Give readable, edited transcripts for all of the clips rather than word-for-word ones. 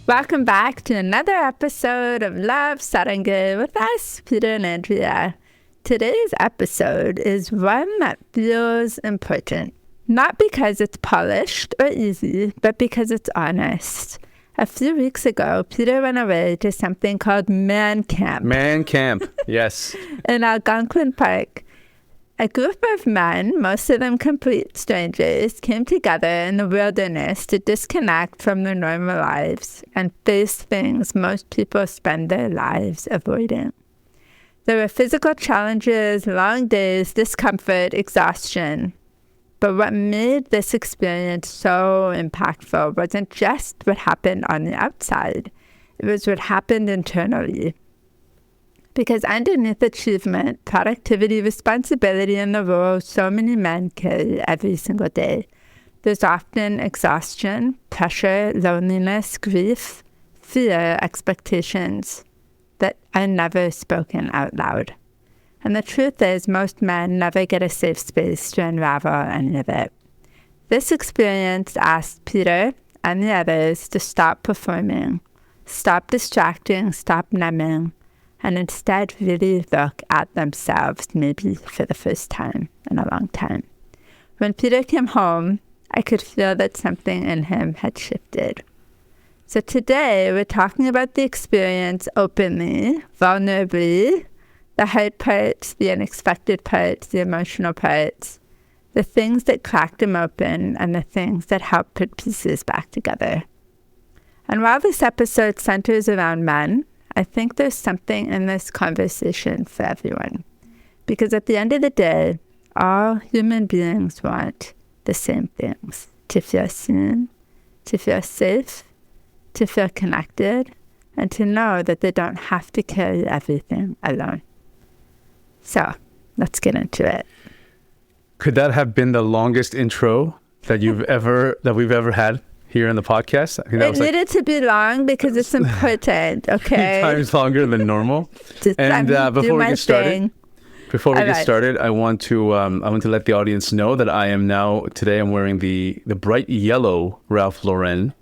Welcome back to another episode of Love Saranghae with us, Peter and Andrea. Today's episode is one that feels important, not because it's polished or easy, but because it's honest. A few weeks ago, Peter went away to something called Man Camp. Man Camp, yes. In Algonquin Park. A group of men, most of them complete strangers, came together in the wilderness to disconnect from their normal lives and face things most people spend their lives avoiding. There were physical challenges, long days, discomfort, exhaustion. But what made this experience so impactful wasn't just what happened on the outside. It was what happened internally. Because underneath achievement, productivity, responsibility, and the role so many men carry every single day, there's often exhaustion, pressure, loneliness, grief, fear, expectations that are never spoken out loud. And the truth is, most men never get a safe space to unravel any of it. This experience asked Peter and the others to stop performing, stop distracting, stop numbing, and instead really look at themselves, maybe for the first time in a long time. When Peter came home, I could feel that something in him had shifted. So today, we're talking about the experience openly, vulnerably, the hard parts, the unexpected parts, the emotional parts, the things that cracked him open, and the things that helped put pieces back together. And while this episode centers around men, I think there's something in this conversation for everyone. Because at the end of the day, all human beings want the same things: to feel seen, to feel safe, to feel connected, and to know that they don't have to carry everything alone. So, let's get into it. Could that have been the longest intro that we've ever had here in the podcast? I think that it needed to be long because it's important, okay? 3 times longer than normal. And before we get started, I want to let the audience know that today I'm wearing the bright yellow Ralph Lauren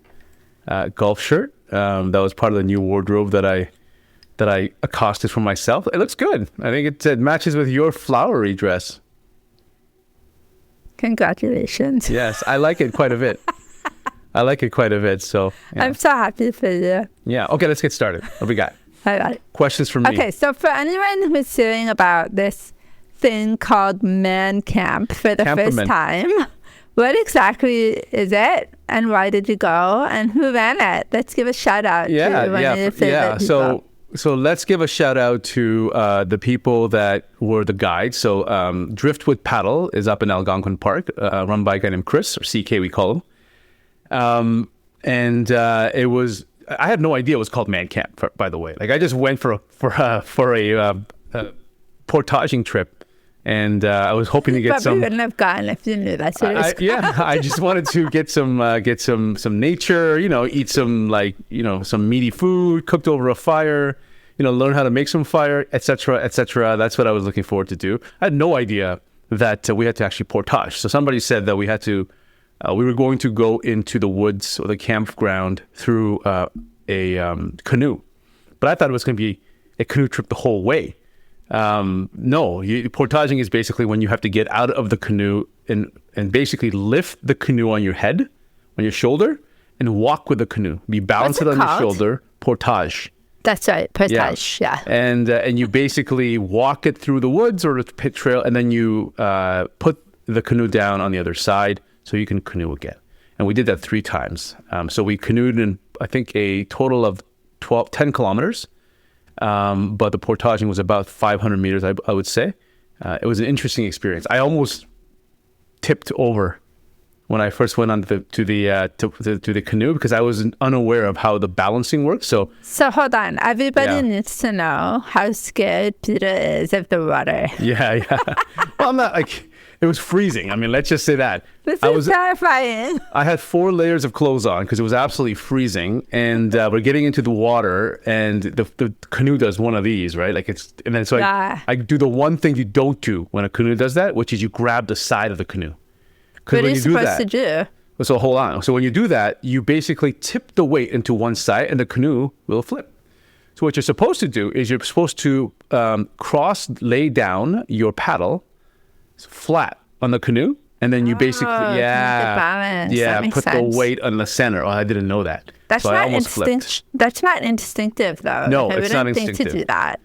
golf shirt. That was part of the new wardrobe that I accosted for myself. It looks good. I think it matches with your flowery dress. Congratulations. Yes, I like it quite a bit. So yeah. I'm so happy for you. Yeah. Okay, let's get started. What we got? All right. Questions from me. Okay, so for anyone who's hearing about this thing called Man Camp for the first time, what exactly is it, and why did you go, and who ran it? Let's give a shout out to one of your favorite people. So let's give a shout out to the people that were the guides. So Driftwood Paddle is up in Algonquin Park, run by a guy named Chris, or CK we call him. It was, I had no idea it was called Man Camp, by the way. Like, I just went for a portaging trip, and I was hoping to get some. You wouldn't have gone if you knew that's what it was. I just wanted to get some nature, eat some some meaty food cooked over a fire, learn how to make some fire, etc., etc. That's what I was looking forward to do. I had no idea that we had to actually portage. So somebody said that we were going to go into the woods or the campground through a canoe. But I thought it was going to be a canoe trip the whole way. No, portaging is basically when you have to get out of the canoe and basically lift the canoe on your head, on your shoulder, and walk with the canoe. Be balanced on your shoulder. Portage. That's right, portage, yeah. And you basically walk it through the woods or the pit trail, and then you put the canoe down on the other side, so you can canoe again. And we did that 3 times. So we canoed in, I think, a total of 10 kilometers. But the portaging was about 500 meters, I would say. It was an interesting experience. I almost tipped over when I first went on to the canoe because I was unaware of how the balancing works. So hold on. Everybody needs to know how scared Peter is of the water. Yeah. Well, I'm not like... It was freezing. I mean, let's just say that. This is terrifying. I had 4 layers of clothes on because it was absolutely freezing. And we're getting into the water, and the canoe does one of these, right? I do the one thing you don't do when a canoe does that, which is you grab the side of the canoe. What are you supposed to do? So hold on. So when you do that, you basically tip the weight into one side and the canoe will flip. So what you're supposed to do is you're supposed to lay down your paddle flat on the canoe. And then you basically, put the weight on the center. Oh, I didn't know that. That's so not instinctive. That's not instinctive, though. No, I it's not instinctive. think to do that.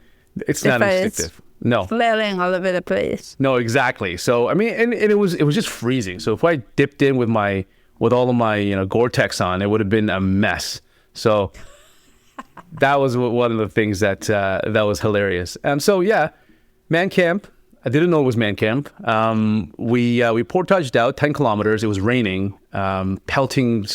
It's not instinctive. No. Flailing all over the place. No, exactly. So I mean, and it was just freezing. So if I dipped in with all of my Gore-Tex on, it would have been a mess. So that was one of the things that was hilarious. So yeah, man camp. I didn't know it was man camp. We portaged out 10 kilometers. It was raining, pelting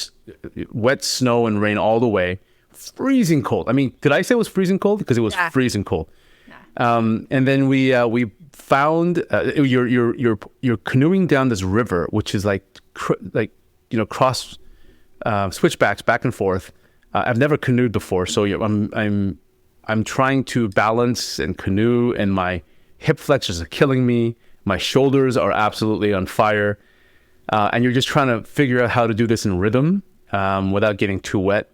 wet snow and rain all the way. Freezing cold. I mean, did I say it was freezing cold? Because it was freezing cold. Yeah. And then we found you're canoeing down this river, which is cross switchbacks back and forth. I've never canoed before, so I'm trying to balance and canoe, and my hip flexors are killing me. My shoulders are absolutely on fire. And you're just trying to figure out how to do this in rhythm without getting too wet.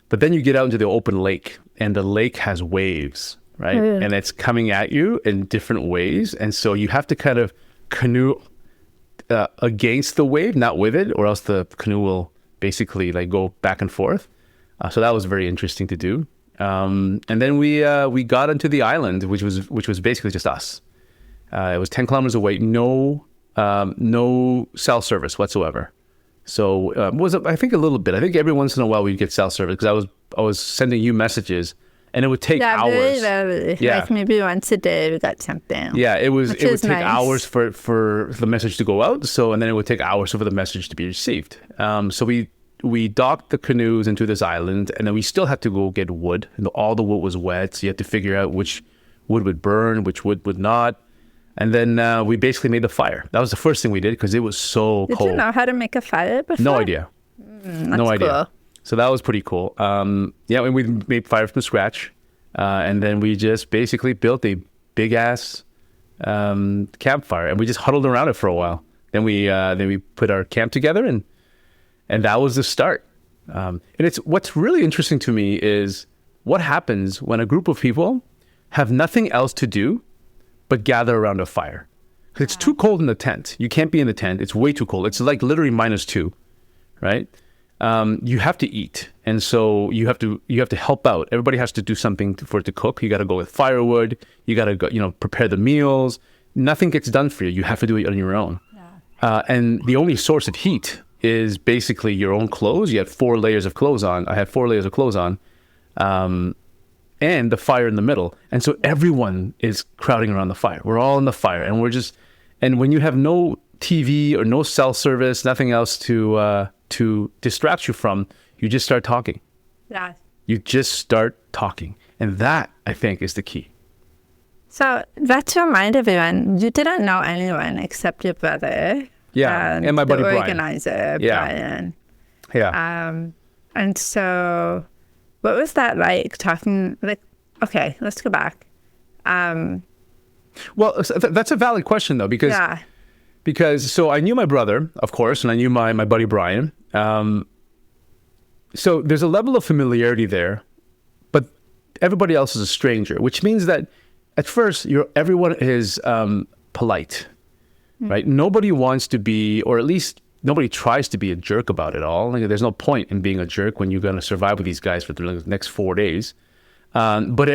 But then you get out into the open lake, and the lake has waves, right? Mm. And it's coming at you in different ways. And so you have to kind of canoe against the wave, not with it, or else the canoe will basically go back and forth. So that was very interesting to do. And then we got onto the island, which was basically just us. It was 10 kilometers away, no cell service whatsoever. So I think a little bit. I think every once in a while we'd get cell service because I was sending you messages, and it would take hours. Very. Yeah, maybe once a day we got something. Yeah, it would take hours for the message to go out. So and then it would take hours for the message to be received. So we docked the canoes into this island, and then we still had to go get wood. And all the wood was wet, so you had to figure out which wood would burn, which wood would not. And then we basically made the fire. That was the first thing we did because it was so cold. Did you know how to make a fire before? No idea. No idea. Cool. So that was pretty cool. And we made fire from scratch. And then we just basically built a big-ass campfire. And we just huddled around it for a while. Then we put our camp together, and that was the start. And what's really interesting to me is what happens when a group of people have nothing else to do but gather around a fire. Because it's too cold in the tent. You can't be in the tent. It's way too cold. It's like literally -2, right? You have to eat. And so you have to help out. Everybody has to do something for it to cook. You got to go with firewood. You got to go, prepare the meals. Nothing gets done for you. You have to do it on your own. Yeah. And the only source of heat is basically your own clothes. You had 4 layers of clothes on. I had 4 layers of clothes on. And the fire in the middle. And so everyone is crowding around the fire. We're all in the fire, and and when you have no TV or no cell service, nothing else to distract you from, you just start talking. Yeah. You just start talking. And that, I think, is the key. So that's to remind everyone, you didn't know anyone except your brother. Yeah, and my buddy Brian. The organizer, Brian. Yeah. And so what was that like talking, okay, let's go back. Well, that's a valid question, though, because so I knew my brother, of course, and I knew my buddy Brian. So there's a level of familiarity there, but everybody else is a stranger, which means that at first everyone is polite, right? Nobody wants to be, or at least nobody tries to be a jerk about it all. There's no point in being a jerk when you're going to survive with these guys for the next 4 days. But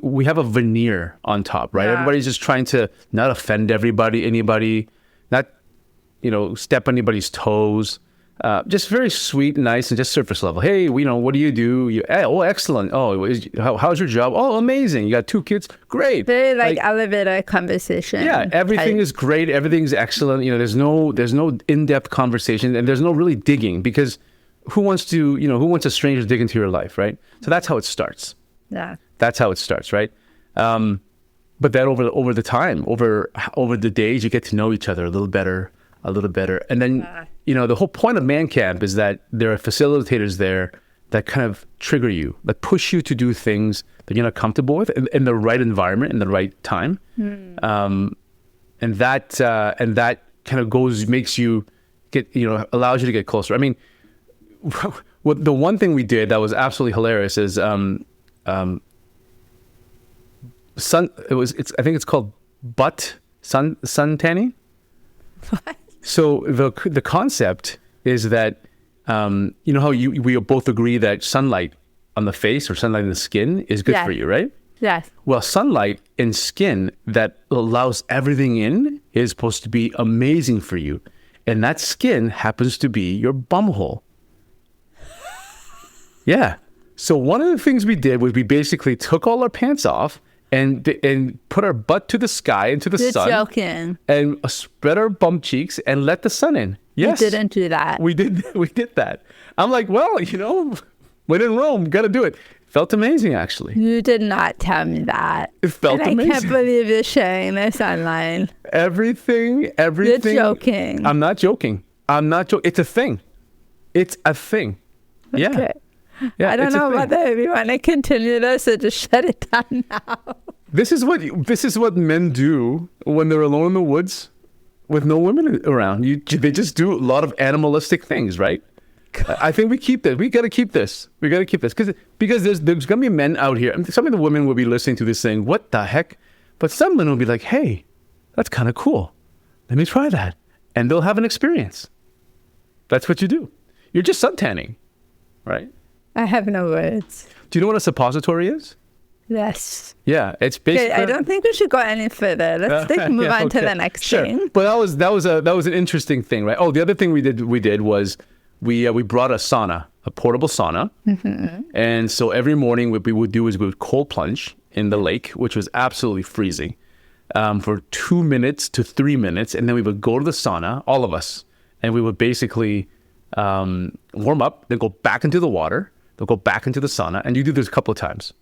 we have a veneer on top, right? Yeah. Everybody's just trying to not offend anybody, not step on anybody's toes. Just very sweet, nice, and just surface level. Hey, what do you do? Excellent. Oh, how's your job? Oh, amazing. You got 2 kids? Great. Very elevator conversation. Yeah, everything is great. Everything's excellent. There's no in-depth conversation, and there's no really digging, because who wants a stranger to dig into your life, right? So that's how it starts. Yeah. That's how it starts, right? But then over the time, over the days, you get to know each other a little better. And then, the whole point of Man Camp is that there are facilitators there that kind of trigger you, that push you to do things that you're not comfortable with in the right environment, in the right time. And that kind of makes you allows you to get closer. I mean, the one thing we did that was absolutely hilarious is sun. I think it's called sun tanning. What? So the concept is that you know how we both agree that sunlight on the face or sunlight in the skin is good for you, right? Yes. Well, sunlight in skin that allows everything in is supposed to be amazing for you. And that skin happens to be your bumhole. Yeah. So one of the things we did was we basically took all our pants off and put our butt to the sky and to the sun. You're joking. And spread our bum cheeks and let the sun in. Yes. You didn't do that. We did that. I'm like, well, when in Rome, got to do it. Felt amazing, actually. You did not tell me that. It felt amazing. I can't believe you're sharing this online. Everything. You're joking. I'm not joking. It's a thing. It's a thing. Yeah. Okay. Yeah, I don't know whether you want to continue this or just shut it down now. This is what men do when they're alone in the woods with no women around. They just do a lot of animalistic things, right? I think we keep this. We got to keep this. Because there's going to be men out here. I mean, some of the women will be listening to this saying, "What the heck?" But some men will be like, "Hey, that's kind of cool. Let me try that," and they'll have an experience. That's what you do. You're just suntanning, right? I have no words. Do you know what a suppository is? Yes. Yeah, it's basically. Okay, I don't think we should go any further. Let's move on to the next thing. But that was an interesting thing, right? Oh, the other thing we did was we brought a portable sauna, and so every morning what we would do is we would cold plunge in the lake, which was absolutely freezing, for 2 minutes to 3 minutes, and then we would go to the sauna, all of us, and we would basically warm up, then go back into the water, then go back into the sauna, and you do this a couple of times.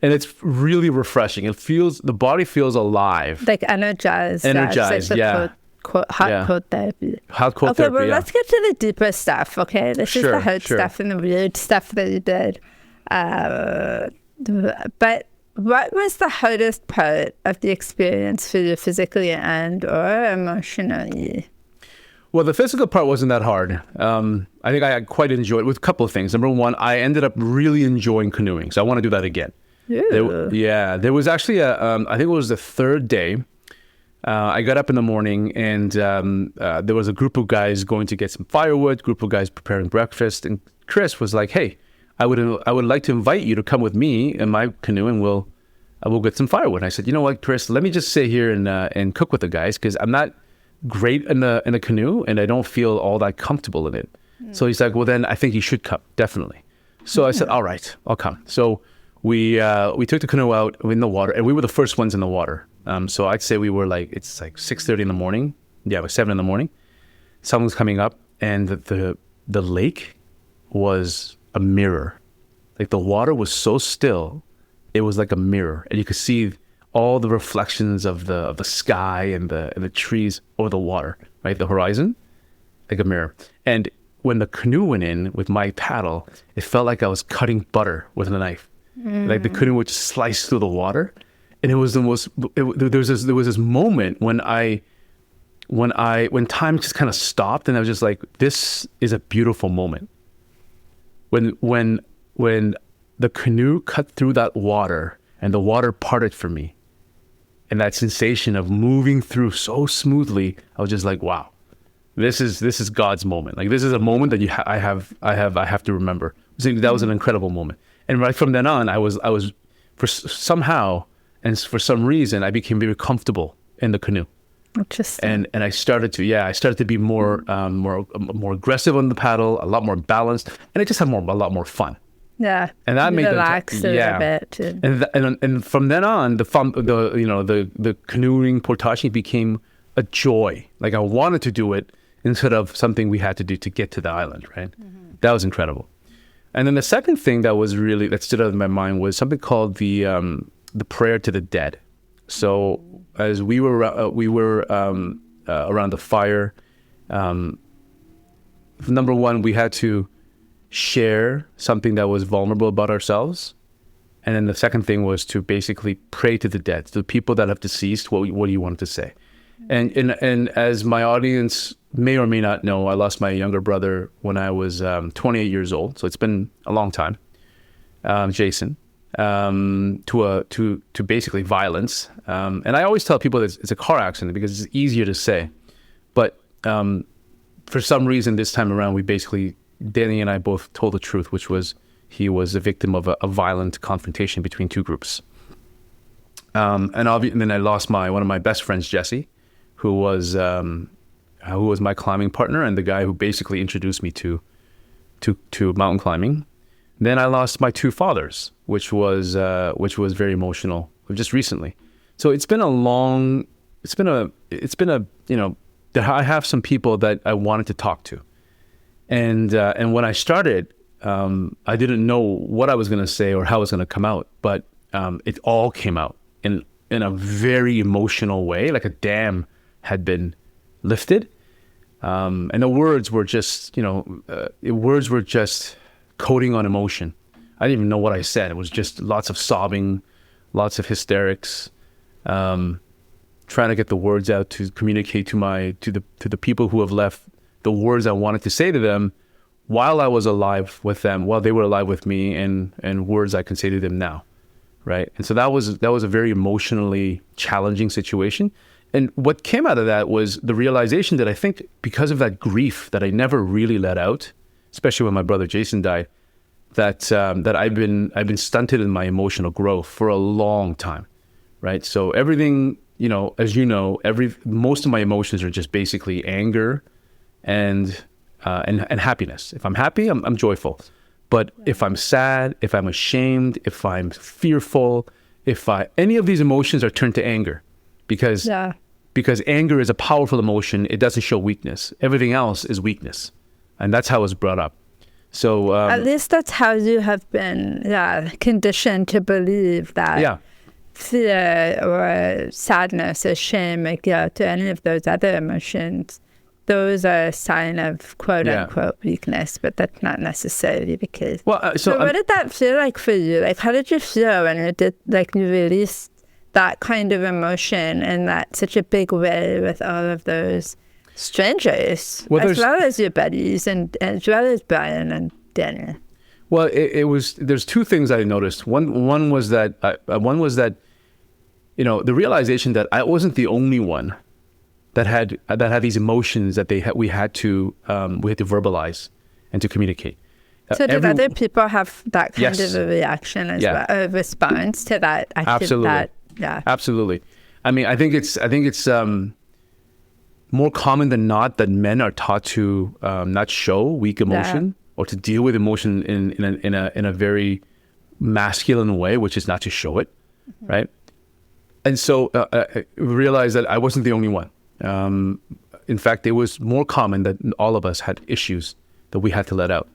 And it's really refreshing. The body feels alive. Like energized. Energized, yeah. Hot cold therapy. Hot cold therapy, well, let's get to the deeper stuff, okay? This is the hard stuff and the weird stuff that you did. But what was the hardest part of the experience for you physically and or emotionally? Well, the physical part wasn't that hard. I think I quite enjoyed it with a couple of things. Number one, I ended up really enjoying canoeing, so I want to do that again. There was actually I think it was the third day. I got up in the morning and there was a group of guys going to get some firewood, group of guys preparing breakfast, and Chris was like, "Hey, I would like to invite you to come with me in my canoe, and we'll get some firewood." And I said, "You know what, Chris? Let me just sit here and cook with the guys because I'm not great in a canoe and I don't feel all that comfortable in it." So he's like, "Well, then I think you should come, definitely." So I said, "All right, I'll come." So we took the canoe out in the water, and we were the first ones in the water. So I'd say we were it's like 6:30 in the morning. Yeah, it was 7 in the morning. Sun was coming up, and the lake was a mirror. Like the water was so still, it was like a mirror, and you could see all the reflections of the sky and the trees over the water, right? The horizon, like a mirror. And when the canoe went in with my paddle, it felt like I was cutting butter with a knife. Like the canoe would just slice through the water. And it was the most. There was this moment when time just kind of stopped, and I was just like, "This is a beautiful moment." When the canoe cut through that water and the water parted for me, and that sensation of moving through so smoothly, I was just like, "Wow, this is God's moment. Like this is a moment that I have to remember." So that was an incredible moment, and right from then on, I was for somehow. And for some reason, I became very comfortable in the canoe. Interesting. And I started to be more aggressive on the paddle, a lot more balanced, and I just had a lot more fun. Yeah. And that made relax a bit. And from then on, the canoeing portage became a joy. Like I wanted to do it instead of something we had to do to get to the island. Right. Mm-hmm. That was incredible. And then the second thing that stood out in my mind was something called the prayer to the dead. So as we were around the fire, number one, we had to share something that was vulnerable about ourselves. And then the second thing was to basically pray to the dead, to the people that have deceased, what you wanted to say. And as my audience may or may not know, I lost my younger brother when I was 28 years old. So it's been a long time, Jason, to basically violence. And I always tell people that it's a car accident because it's easier to say. But for some reason, this time around, Danny and I both told the truth, which was he was a victim of a violent confrontation between two groups. And then I lost one of my best friends, Jesse, who was my climbing partner and the guy who basically introduced me to mountain climbing. Then I lost my two fathers, which was very emotional just recently. So I have some people that I wanted to talk to. And when I started, I didn't know what I was going to say or how it was going to come out, but it all came out in a very emotional way, like a dam had been lifted. And the words were just, coating on emotion. I didn't even know what I said. It was just lots of sobbing, lots of hysterics, trying to get the words out to communicate to the people who have left the words I wanted to say to them while I was alive with them, while they were alive with me, and words I can say to them now, right? And so that was a very emotionally challenging situation. And what came out of that was the realization that I think because of that grief that I never really let out, especially when my brother Jason died, that I've been stunted in my emotional growth for a long time, right? So everything, as you know, most of my emotions are just basically anger and happiness. If I'm happy, I'm joyful. But if I'm sad, if I'm ashamed, if I'm fearful, any of these emotions are turned to anger, because anger is a powerful emotion. It doesn't show weakness. Everything else is weakness, and that's how it was brought up. So at least that's how you have been conditioned to believe that fear or sadness or shame or guilt or any of those other emotions, those are a sign of quote-unquote weakness, but that's not necessarily the case. Well, so what did that feel like for you? Like, how did you feel when you released that kind of emotion in that such a big way with all of those strangers, as well as your buddies, and as well as Brian and Daniel? Well, there's two things I noticed. One was that the realization that I wasn't the only one that had these emotions that we had to verbalize and to communicate. So did other people have that kind of a reaction as well, a response to that? Absolutely. Absolutely. I mean, I think it's more common than not that men are taught to not show weak emotion or to deal with emotion in a very masculine way, which is not to show it, right? And so I realized that I wasn't the only one. In fact, it was more common that all of us had issues that we had to let out.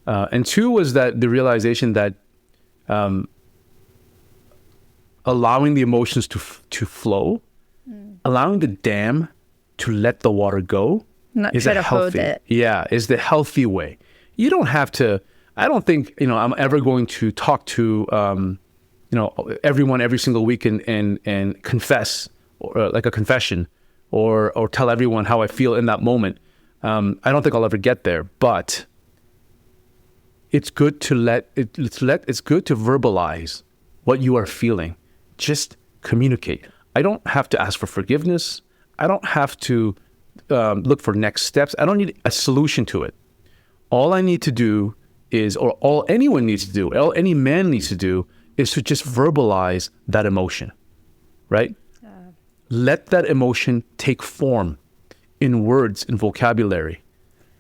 And two was that the realization that allowing the emotions to flow, allowing the dam to let the water go, is the healthy way. You don't have to. I don't think I'm ever going to talk to everyone every single week and confess, or like a confession, or tell everyone how I feel in that moment. I don't think I'll ever get there, but it's good to it's good to verbalize what you are feeling. Just communicate. I don't have to ask for forgiveness. I don't have to look for next steps. I don't need a solution to it. All I need to do is, or all anyone needs to do, all any man needs to do, is to just verbalize that emotion, right? Let that emotion take form in words and vocabulary.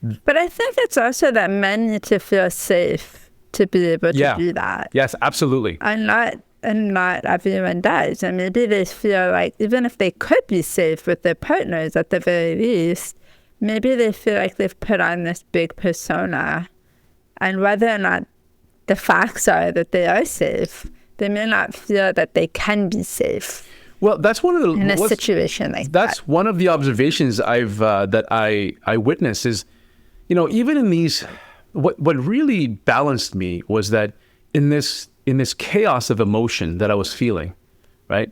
But I think it's also that men need to feel safe to be able to do that. Yes, absolutely. And not everyone does. And maybe they feel like, even if they could be safe with their partners at the very least, maybe they feel like they've put on this big persona. And whether or not the facts are that they are safe, they may not feel that they can be safe. Well, that's one of the in a situation like that. That's one of the observations that I witnessed is, even in these, what really balanced me was that in this chaos of emotion that I was feeling, right?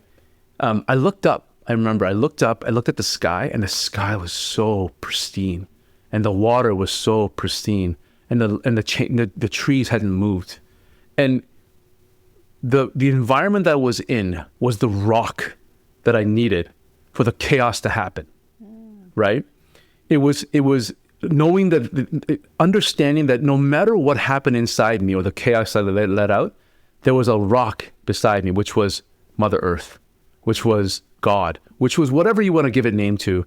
I looked up I remember I looked up, I looked at the sky, and the sky was so pristine, and the water was so pristine, and the trees hadn't moved, and the environment that I was in was the rock that I needed for the chaos to happen, right? It was knowing that, understanding that no matter what happened inside me or the chaos that I let out, there was a rock beside me, which was Mother Earth, which was God, which was whatever you want to give it name to.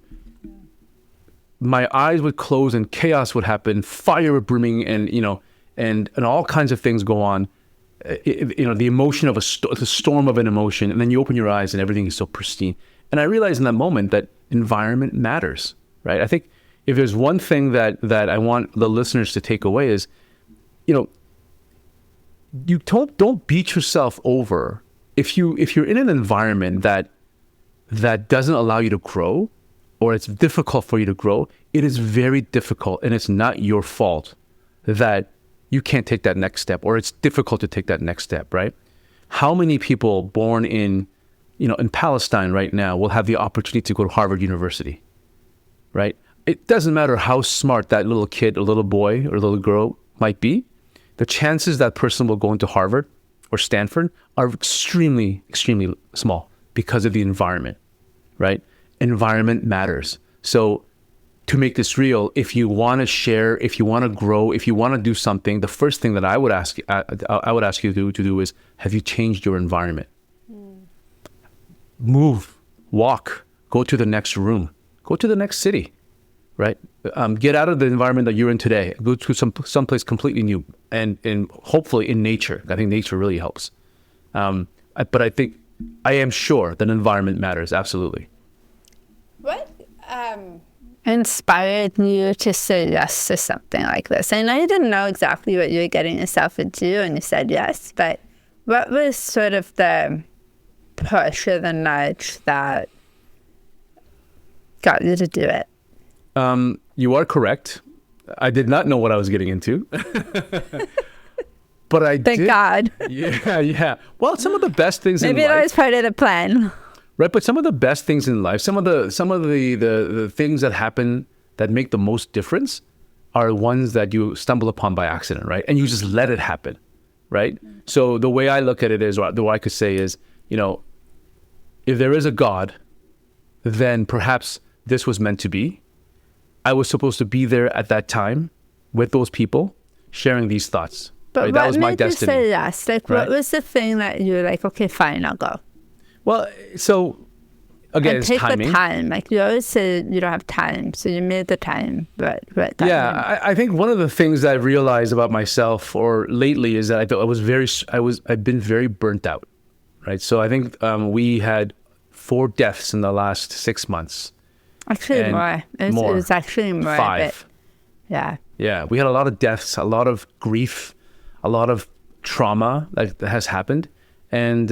My eyes would close and chaos would happen, fire would brimming, and and all kinds of things go on. The emotion of the storm of an emotion, and then you open your eyes and everything is so pristine. And I realized in that moment that environment matters, right? I think if there's one thing that I want the listeners to take away is, you don't beat yourself over if you're in an environment that doesn't allow you to grow, or it's difficult for you to grow. It is very difficult, and it's not your fault that you can't take that next step, or it's difficult to take that next step, right? How many people born in Palestine right now will have the opportunity to go to Harvard University, right? It doesn't matter how smart that little kid or little boy or little girl might be. The chances that person will go into Harvard or Stanford are extremely, extremely small because of the environment, right? Environment matters. So to make this real, if you want to share, if you want to grow, if you want to do something, the first thing that I would ask you to do is, have you changed your environment? Move, walk, go to the next room, go to the next city, right? Get out of the environment that you're in today, go to someplace completely new, and hopefully in nature. I think nature really helps. But I am sure that environment matters, absolutely. What inspired you to say yes to something like this? I know you didn't know exactly what you were getting yourself into and you said yes, but what was sort of the push or the nudge that got you to do it? You are correct. I did not know what I was getting into. But I Thank God. Yeah. Well, some of the best things Maybe in life. Maybe that was part of the plan. Right, but some of the best things in life, some of the things that happen that make the most difference are ones that you stumble upon by accident, right? And you just let it happen, right? Mm-hmm. So the way I look at it is, or the way I could say is, if there is a God, then perhaps this was meant to be. I was supposed to be there at that time with those people, sharing these thoughts. But right? What that was my made destiny. You say yes? Like, right? What was the thing that you were like, okay, fine, I'll go? Well, so again, it's timing. Take the time. Like you always say, you don't have time, so you made the time. But yeah, I think one of the things that I realized about myself, or lately, is that I've been very burnt out, right? So I think we had 4 deaths in the last 6 months. Actually, more. It was actually more. 5. Yeah, we had a lot of deaths, a lot of grief, a lot of trauma that has happened. And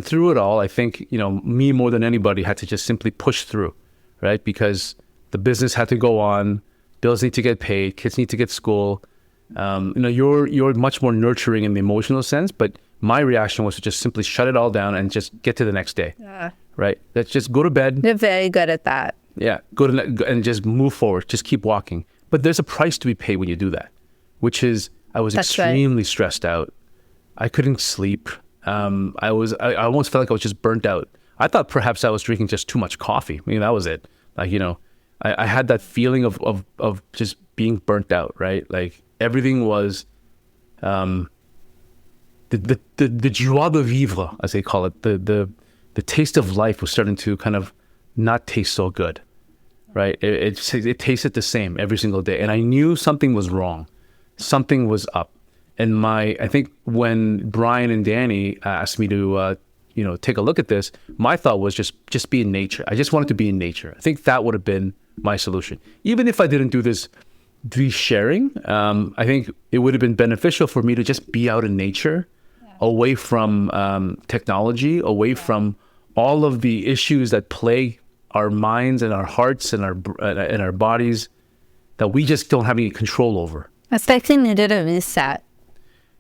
through it all, I think, me more than anybody had to just simply push through, right? Because the business had to go on, bills need to get paid, kids need to get school. You're much more nurturing in the emotional sense, but my reaction was to just simply shut it all down and just get to the next day, right? Let's just go to bed. You're very good at that. Yeah, and just move forward, just keep walking. But there's a price to be paid when you do that, which is I was extremely stressed out. I couldn't sleep. I almost felt like I was just burnt out. I thought perhaps I was drinking just too much coffee. I mean, that was it. Like, I had that feeling of just being burnt out, right? Like everything was, the joie de vivre, as they call it, the taste of life was starting to kind of not taste so good, right? It tasted the same every single day. And I knew something was wrong. Something was up. And I think when Brian and Danny asked me to, take a look at this, my thought was just be in nature. I just wanted to be in nature. I think that would have been my solution. Even if I didn't do this sharing, I think it would have been beneficial for me to just be out in nature, away from technology, away from all of the issues that plague our minds and our hearts and our bodies that we just don't have any control over. It's like you needed a reset.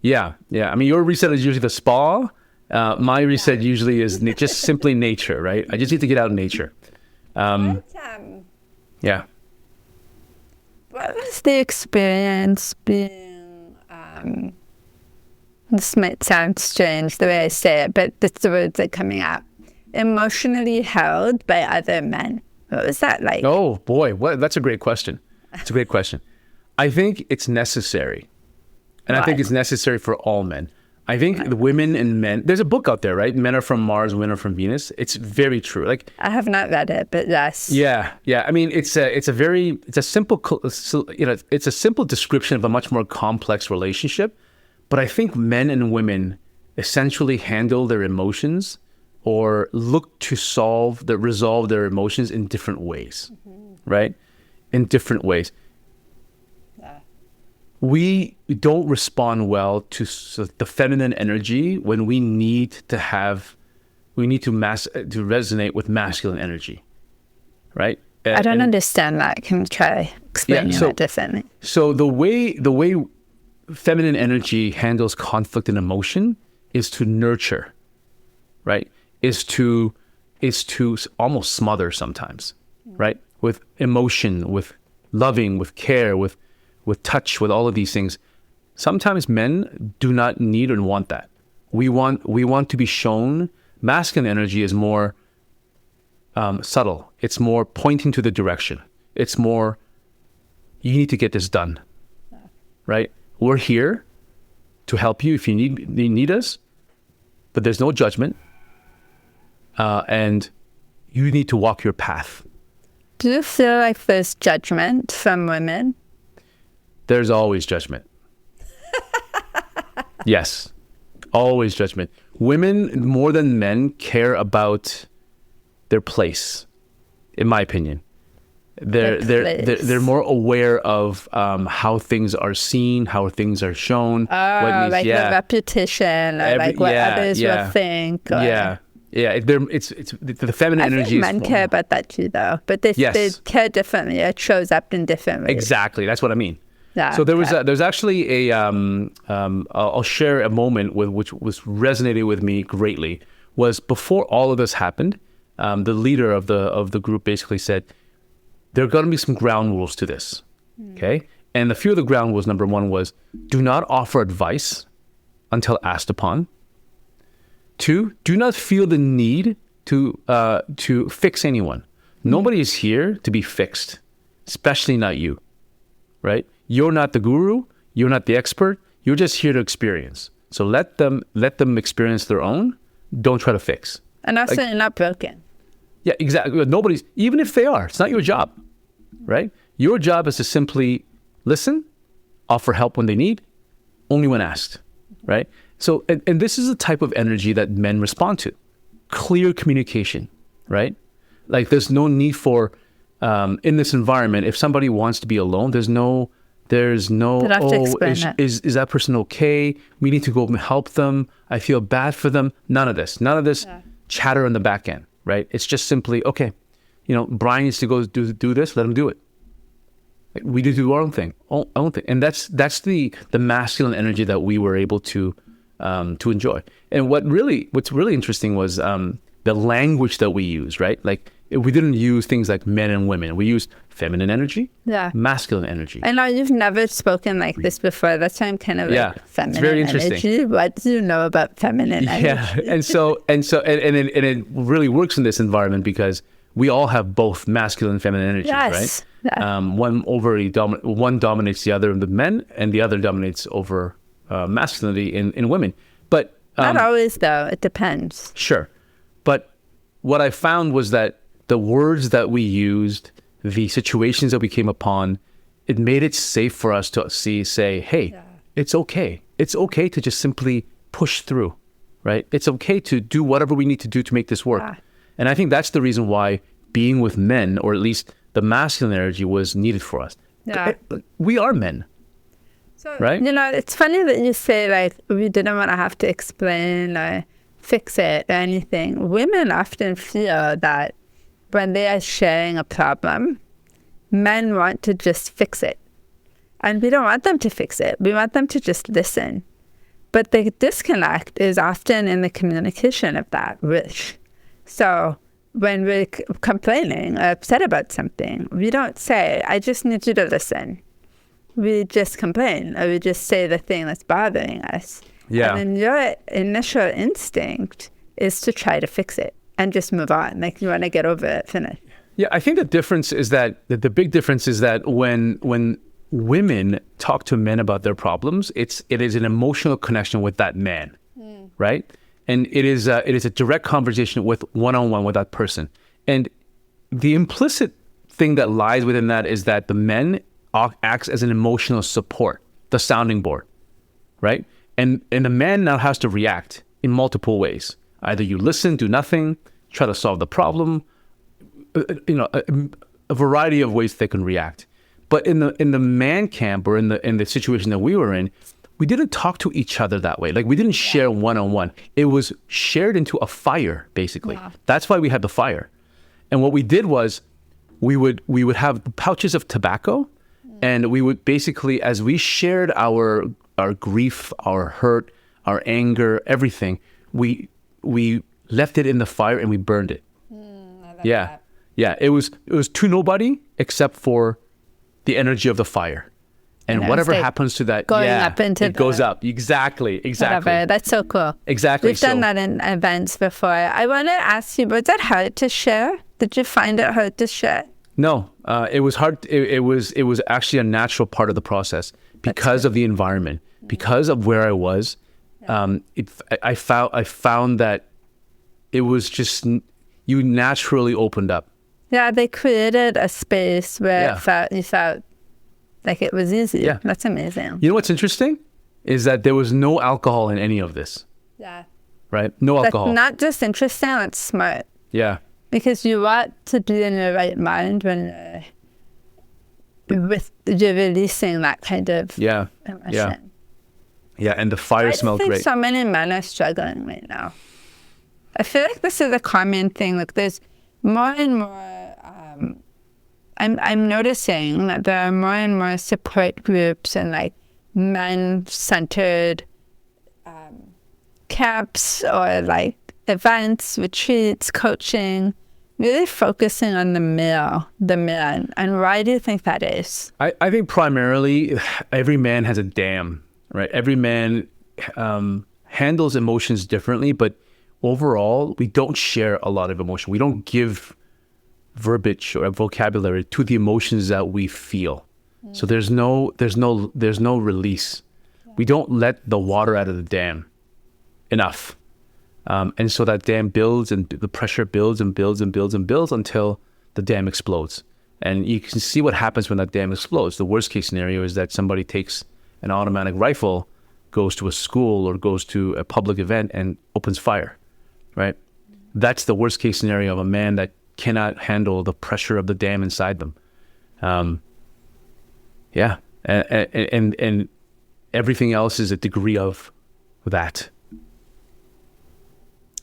Yeah. I mean, your reset is usually the spa, My reset usually is just simply nature, right? I just need to get out in nature. Yeah. What was the experience being, this might sound strange the way I say it, but the words are coming out, emotionally held by other men? What was that like? Oh, boy. That's a great question. It's a great question. I think it's necessary. And I think it's necessary for all men. I think the women and men, there's a book out there, right? Men are from Mars, women are from Venus. It's very true. Like, I have not read it, but yes. Yeah. I mean, it's a simple description of a much more complex relationship. But I think men and women essentially handle their emotions or look to resolve their emotions in different ways, right? In different ways. We don't respond well to the feminine energy when we need to resonate with masculine energy, right? I don't understand that. Can you try explaining that differently? So the way feminine energy handles conflict and emotion is to nurture, right? Is to almost smother sometimes, right? With emotion, with loving, with care, with touch, with all of these things. Sometimes men do not need and want that. We want to be shown. Masculine energy is more subtle. It's more pointing to the direction. It's more, you need to get this done, right? We're here to help you if you need us, but there's no judgment, and you need to walk your path. Do you feel like there's judgment from women? There's always judgment. Yes, always judgment. Women, more than men, care about their place, in my opinion. They're more aware of how things are seen, how things are shown. The repetition, or what others will think. It's the feminine energy. I think men care about that too, though. But they care differently. It shows up in different ways. Exactly, that's what I mean. Yeah, so there's actually I'll share a moment which resonated with me greatly. Was before all of this happened, the leader of the group basically said, there are going to be some ground rules to this, okay? And a few of the ground rules, number one was, do not offer advice until asked upon. 2, do not feel the need to fix anyone. Nobody is here to be fixed, especially not you, right? You're not the guru. You're not the expert. You're just here to experience. So let them experience their own. Don't try to fix. And also, you're not broken. Yeah, exactly. Nobody's, even if they are, it's not your job, right? Your job is to simply listen, offer help when they need, only when asked, right? So, and this is the type of energy that men respond to. Clear communication, right? Like there's no need for, in this environment, if somebody wants to be alone, there's no, is that person okay? We need to go and help them. I feel bad for them. None of this chatter on the back end, right? It's just simply, okay, Brian needs to go do this, let him do it. We do our own thing. And that's the masculine energy that we were able to enjoy. And what's really interesting was the language that we use, right? Like we didn't use things like men and women. We used feminine energy, masculine energy. I know you've never spoken like this before. That's why I'm kind of like feminine it's very interesting. Energy. What do you know about feminine energy? Yeah, and it really works in this environment because we all have both masculine and feminine energy, right? Yeah. One dominates the other in the men, and the other dominates over masculinity in women. But not always, though. It depends. Sure, but what I found was that the words that we used, the situations that we came upon, it made it safe for us to say, hey, it's okay. It's okay to just simply push through, right? It's okay to do whatever we need to do to make this work. Yeah. And I think that's the reason why being with men, or at least the masculine energy, was needed for us. Yeah. We are men, right? It's funny that you say, like, we didn't want to have to explain or fix it or anything. Women often feel that when they are sharing a problem, men want to just fix it. And we don't want them to fix it. We want them to just listen. But the disconnect is often in the communication of that wish. So when we're complaining or upset about something, we don't say, I just need you to listen. We just complain, or we just say the thing that's bothering us. Yeah. And then your initial instinct is to try to fix it and just move on. Like, you want to get over it, finish. Yeah, I think the difference is that the big difference is that when women talk to men about their problems, it is an emotional connection with that man, right? And it is a direct conversation with one-on-one with that person. And the implicit thing that lies within that is that the men acts as an emotional support, the sounding board, right? And the man now has to react in multiple ways. Either you listen, do nothing, try to solve the problem, a variety of ways they can react. But in the man camp, or in the situation that we were in, we didn't talk to each other that way. Like, we didn't share one-on-one. It was shared into a fire, basically. Wow. That's why we had the fire. And what we did was we would have pouches of tobacco, and we would basically, as we shared our grief, our hurt, our anger, everything, we left it in the fire and we burned it. I love yeah. that. Yeah, it was to nobody except for the energy of the fire. And whatever happens to that, going up into it goes up. Exactly. Whatever. That's so cool. Exactly. We've done that in events before. I want to ask you, was that hard to share? Did you find it hard to share? No, it was hard. It was actually a natural part of the process because of the environment, because of where I was. I found that it was just, you naturally opened up. Yeah, they created a space where you felt like it was easy. Yeah. That's amazing. You know what's interesting is that there was no alcohol in any of this. Yeah. Right? No alcohol. That's not just interesting, it's smart. Yeah. Because you want to be in your right mind when you're releasing that kind of emotion. Yeah, and the fire smelled great. I think so many men are struggling right now. I feel like this is a common thing. Like, there's more and more, I'm noticing that there are more and more support groups and like men-centered camps or like events, retreats, coaching, really focusing on the man. And why do you think that is? I think primarily every man has a dam, right? Every man handles emotions differently, but overall, we don't share a lot of emotion. We don't give verbiage or vocabulary to the emotions that we feel. So there's no release. We don't let the water out of the dam enough. And so that dam builds, and the pressure builds and builds and builds and builds until the dam explodes. And you can see what happens when that dam explodes. The worst case scenario is that somebody takes an automatic rifle, goes to a school or goes to a public event and opens fire, right? That's the worst case scenario of a man that cannot handle the pressure of the dam inside them. And everything else is a degree of that.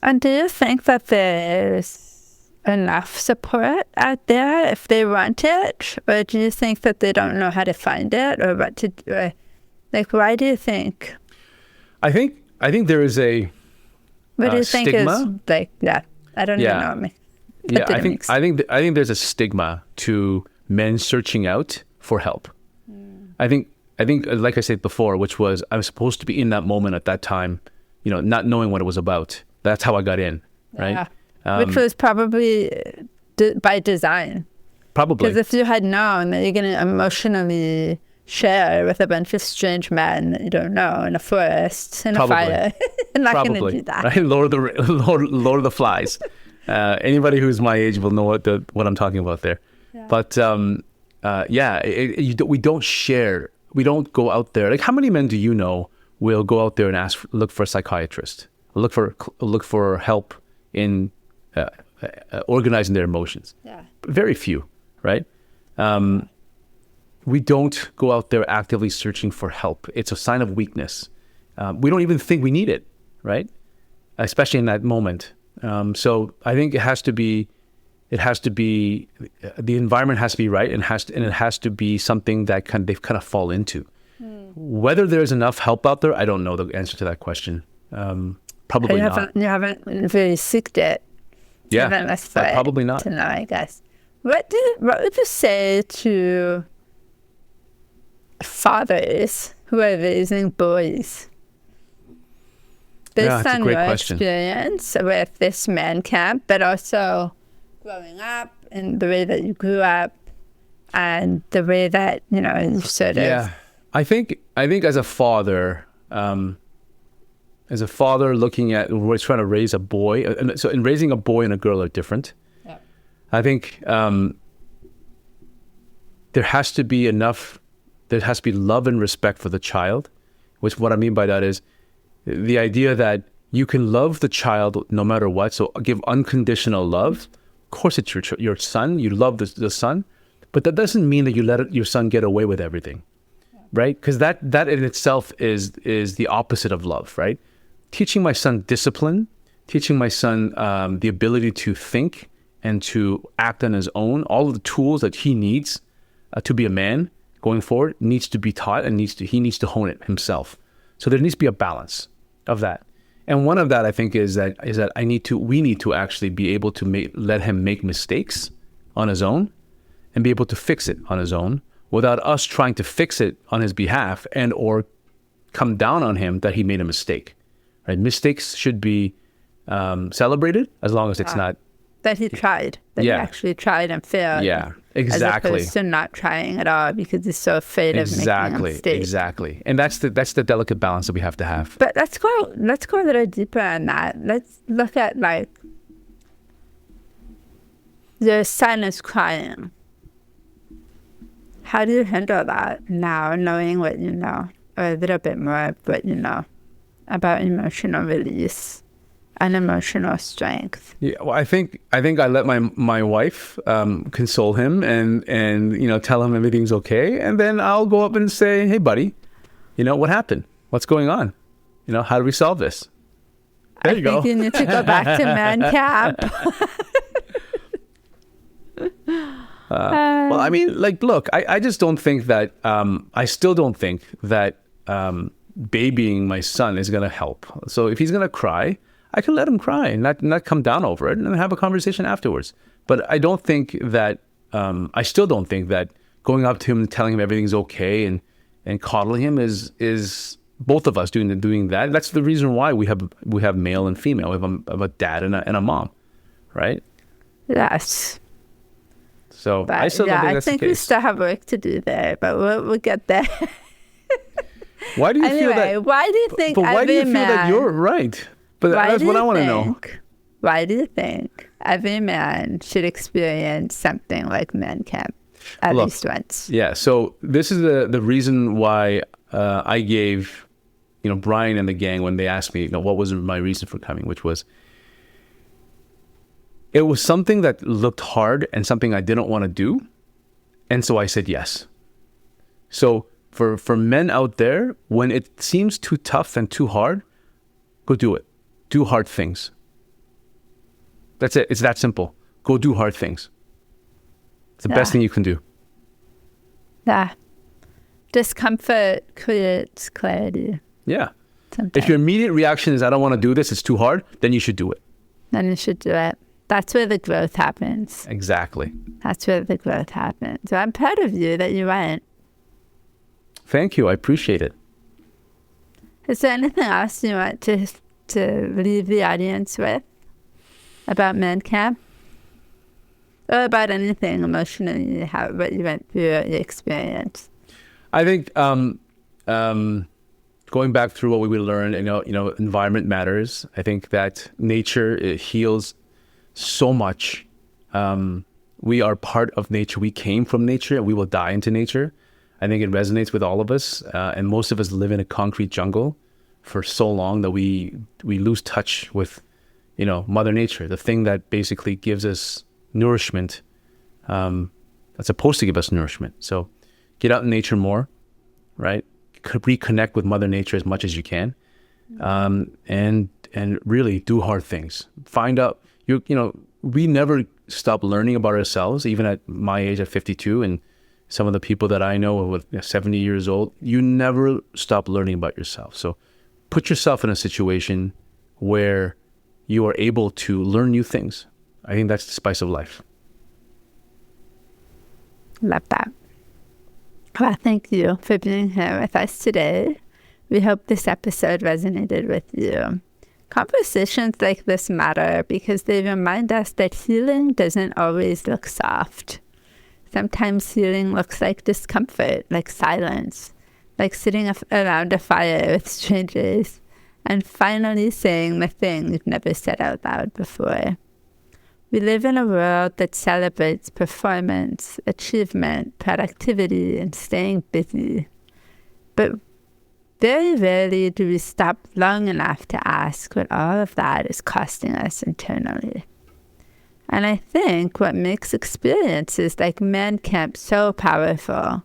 And do you think that there's enough support out there if they want it? Or do you think that they don't know how to find it or what to do? Like, why do you think? I think there is a what do you think stigma? Is like, I don't even know. I think there's a stigma to men searching out for help. I think like I said before, which was I was supposed to be in that moment at that time, not knowing what it was about. That's how I got in, right? Yeah. Which was probably by design. Probably. Because if you had known that you're going to emotionally share with a bunch of strange men that you don't know in a forest, in a fire, you're not going to do that. Right? Lord of the Flies. Anybody who's my age will know what I'm talking about there. Yeah. But we don't share. We don't go out there. Like, how many men do you know will go out there and look for a psychiatrist? Look for help in organizing their emotions. Yeah. Very few, right? We don't go out there actively searching for help. It's a sign of weakness. We don't even think we need it, right? Especially in that moment. So I think it has to be the environment has to be right, and it has to be something that they kind of fall into. Whether there's enough help out there, I don't know the answer to that question. Probably not. You haven't really seeked it. Yeah, probably not. To know, I guess. What would you say to fathers who are raising boys? Based on your experience with this man camp, but also growing up and the way that you grew up and the way that, you sort of... Yeah, I think as a father looking at, we're trying to raise a boy. So in raising a boy and a girl are different. Yeah. I think there has to be love and respect for the child, which what I mean by that is the idea that you can love the child no matter what. So give unconditional love. Of course, it's your son. You love the son, but that doesn't mean that you let your son get away with everything, right? Because that in itself is the opposite of love, right? Teaching my son discipline, teaching my son the ability to think and to act on his own, all of the tools that he needs to be a man going forward needs to be taught, and he needs to hone it himself. So there needs to be a balance of that. And one of that, I think, is that we need to actually be able to let him make mistakes on his own and be able to fix it on his own without us trying to fix it on his behalf and or come down on him that he made a mistake. Right? Mistakes should be celebrated as long as it's not... That he tried. That he actually tried and failed. Yeah, exactly. As opposed to not trying at all because he's so afraid of making a mistake. Exactly. And that's the delicate balance that we have to have. But let's go a little deeper on that. Let's look at, your son is crying. How do you handle that now, knowing what you know, or a little bit more of what you know about emotional release and emotional strength? Yeah, well, I think I let my wife console him and tell him everything's okay, and then I'll go up and say, "Hey, buddy, what happened? What's going on? How do we solve this?" There you go. I think you need to go back to man camp. Well, I mean, look, I just don't think that, I still don't think that babying my son is going to help. So if he's going to cry, I can let him cry and not come down over it and then have a conversation afterwards. But I don't think that, I still don't think that going up to him and telling him everything's okay and coddling him is both of us doing that. That's the reason why we have male and female. We have a dad and a mom, right? Yes. So I still don't think that's the case. We still have work to do there, but we'll get there. Why do you feel that? Why do you think? But why do you feel that you're right? But that's what I want to know. Why do you think every man should experience something like man camp at least once? Yeah. So this is the reason why I gave, Brian and the gang, when they asked me, what was my reason for coming, which was, it was something that looked hard and something I didn't want to do. And so I said yes. So for men out there, when it seems too tough and too hard, go do it. Do hard things. That's it. It's that simple. Go do hard things. It's the best thing you can do. Yeah. Discomfort creates clarity. Yeah. Sometimes. If your immediate reaction is, I don't want to do this, it's too hard, then you should do it. Then you should do it. That's where the growth happens. Exactly. That's where the growth happens. So I'm proud of you that you went. Thank you. I appreciate it. Is there anything else you want to leave the audience with about man camp? Or about anything emotionally, what you went through, your experience? I think going back through what we learned, environment matters. I think that nature, it heals so much. We are part of nature. We came from nature and we will die into nature. I think it resonates with all of us. And most of us live in a concrete jungle for so long that we lose touch with, Mother Nature, the thing that basically gives us nourishment, that's supposed to give us nourishment. So get out in nature more, right? Reconnect with Mother Nature as much as you can. And really do hard things. Find out, we never stop learning about ourselves, even at my age, at 52, and some of the people that I know with 70 years old, you never stop learning about yourself. So put yourself in a situation where you are able to learn new things. I think that's the spice of life. Love that. Well, thank you for being here with us today. We hope this episode resonated with you. Conversations like this matter because they remind us that healing doesn't always look soft. Sometimes healing looks like discomfort, like silence, like sitting around a fire with strangers and finally saying the thing you've never said out loud before. We live in a world that celebrates performance, achievement, productivity, and staying busy. But very rarely do we stop long enough to ask what all of that is costing us internally. And I think what makes experiences like Man Camp so powerful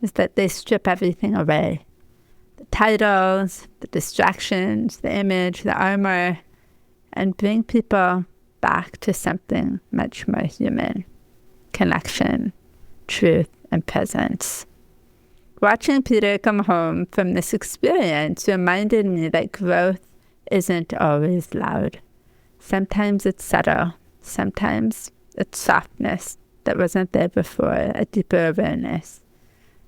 is that they strip everything away. The titles, the distractions, the image, the armor, and bring people back to something much more human. Connection, truth, and presence. Watching Peter come home from this experience reminded me that growth isn't always loud. Sometimes it's subtle. Sometimes it's softness that wasn't there before, a deeper awareness,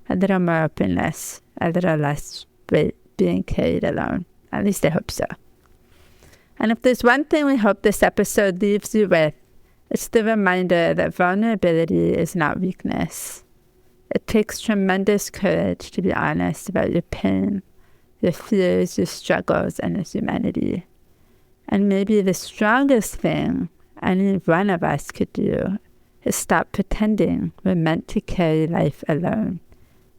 a little more openness, a little less weight being carried alone. At least I hope so. And if there's one thing we hope this episode leaves you with, it's the reminder that vulnerability is not weakness. It takes tremendous courage to be honest about your pain, your fears, your struggles, and your humanity. And maybe the strongest thing any one of us could do is stop pretending we're meant to carry life alone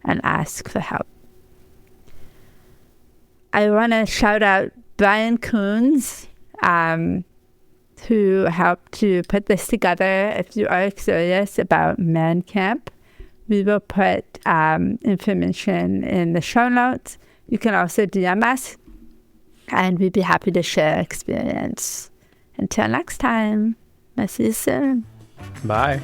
and ask for help. I want to shout out Brian Coons, who helped to put this together. If you are curious about Man Camp, we will put information in the show notes. You can also DM us, and we'd be happy to share experience. Until next time, I'll see you soon. Bye.